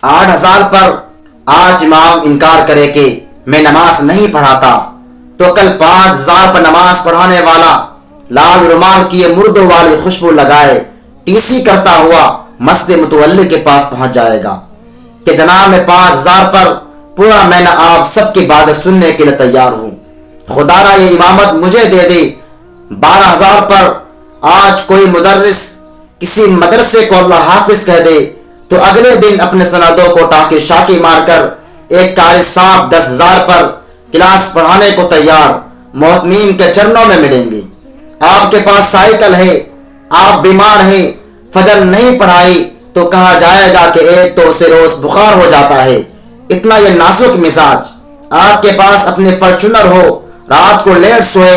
8,000 پر آج امام انکار کرے کہ میں نماز نہیں پڑھاتا تو کل 5,000 پر نماز پڑھانے والا لال رومال کی مردوں والی خوشبو لگائے ٹیسی کرتا ہوا مسجد متولی کے پاس پہنچ جائے گا کہ جناب میں 5,000 پر پورا میں نے آپ سب کی بات سننے کے لیے تیار ہوں، خدا را یہ امامت مجھے دے دے۔ 12,000 پر آج کوئی مدرس کسی مدرسے کو اللہ حافظ کہہ دے تو اگلے دن اپنے سندوں کو ٹاکی شاکی مار کر ایک قاری صاحب 10,000 پر کلاس پڑھانے کو تیار محتمین کے چرنوں میں ملیں گے۔ آپ کے پاس سائیکل ہے، آپ بیمار ہیں، فجر نہیں پڑھائی تو کہا جائے گا کہ ایک تو اسے روز بخار ہو جاتا ہے، اتنا یہ نازک مزاج۔ آپ کے پاس اپنی فارچونر ہو، رات کو لیٹ سوئے،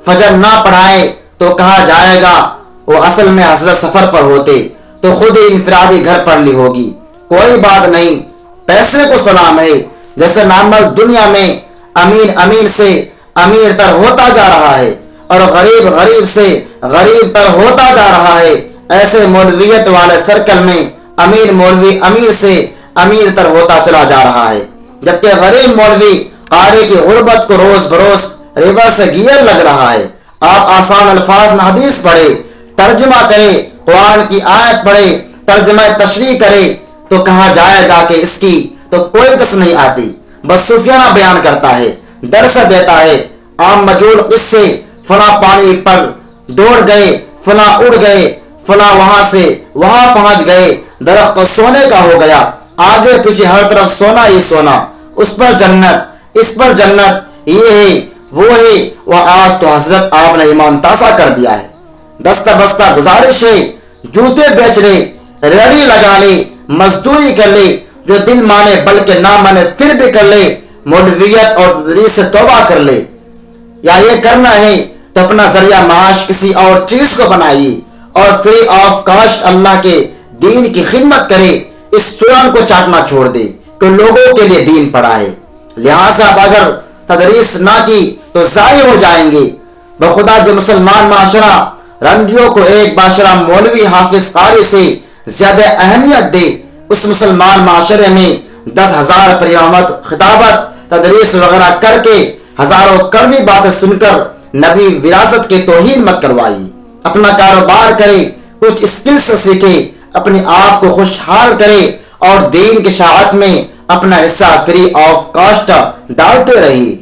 فجر نہ پڑھائے تو کہا جائے گا وہ اصل میں حضرت سفر پر ہوتے تو خود ہی انفرادی گھر پڑھ لی ہوگی۔ کوئی بات نہیں، پیسے کو سلام ہے۔ جیسے نارمل دنیا میں امیر سے امیر تر ہوتا جا رہا ہے اور غریب سے غریب تر ہوتا جا رہا ہے، ایسے مولویت والے سرکل میں امیر مولوی امیر سے امیر تر ہوتا چلا جا رہا ہے، جبکہ غریب مولوی قاری کی غربت کو روز بروز ریورس گیئر لگ رہا ہے۔ آپ آسان الفاظ میں حدیث پڑھے، ترجمہ کرے، قرآن کی آیت پڑھے، ترجمہ تشریح کرے تو کہا جائے گا کہ اس کی تو کوئی کس نہیں آتی، بس صوفیانہ بیان کرتا ہے، درس دیتا ہے۔ عام مجول قصے، فلاں پانی پر دوڑ گئے، فلاں اڑ گئے، فلاں وہاں سے وہاں پہنچ گئے، درخت سونے کا ہو گیا، آگے پیچھے ہر طرف سونا ہی سونا، اس پر جنت، اس پر جنت، یہ ہے وہ ہے، وہ آج تو حضرت آپ نے ایمان تازہ کر دیا ہے۔ دستہ بستہ گزارش ہے، جوتے بیچ لے، ریڑھی لگا لے، مزدوری کر لے، جو دل مانے بلکہ نہ مانے پھر بھی کر لے، مولویت اور تدریس سے توبہ کر لے۔ یا یہ کرنا ہے تو اپنا ذریعہ معاش کسی اور چیز کو بنائیے اور فری آف کاسٹ اللہ کے دین کی خدمت کرے، اس چورن کو چاٹنا چھوڑ دے کہ لوگوں کے لیے دین پڑھائے۔ لہٰذا اگر تدریس نہ کی تو ضائع ہو جائیں گے۔ بخدا جو مسلمان معاشرہ رنڈیوں کو ایک باشرہ مولوی حافظ قاری سے زیادہ اہمیت دے، اس مسلمان معاشرے میں 10,000 پر امامت، خطابت، تدریس وغیرہ کر کے ہزاروں کڑوی باتیں سن کر نبی وراثت کی توہین مت کروائیے۔ اپنا کاروبار کرے، کچھ اسکلز سیکھے، اپنے آپ کو خوشحال کرے اور دین کی اشاعت میں اپنا حصہ فری آف کاسٹ ڈالتے رہیے۔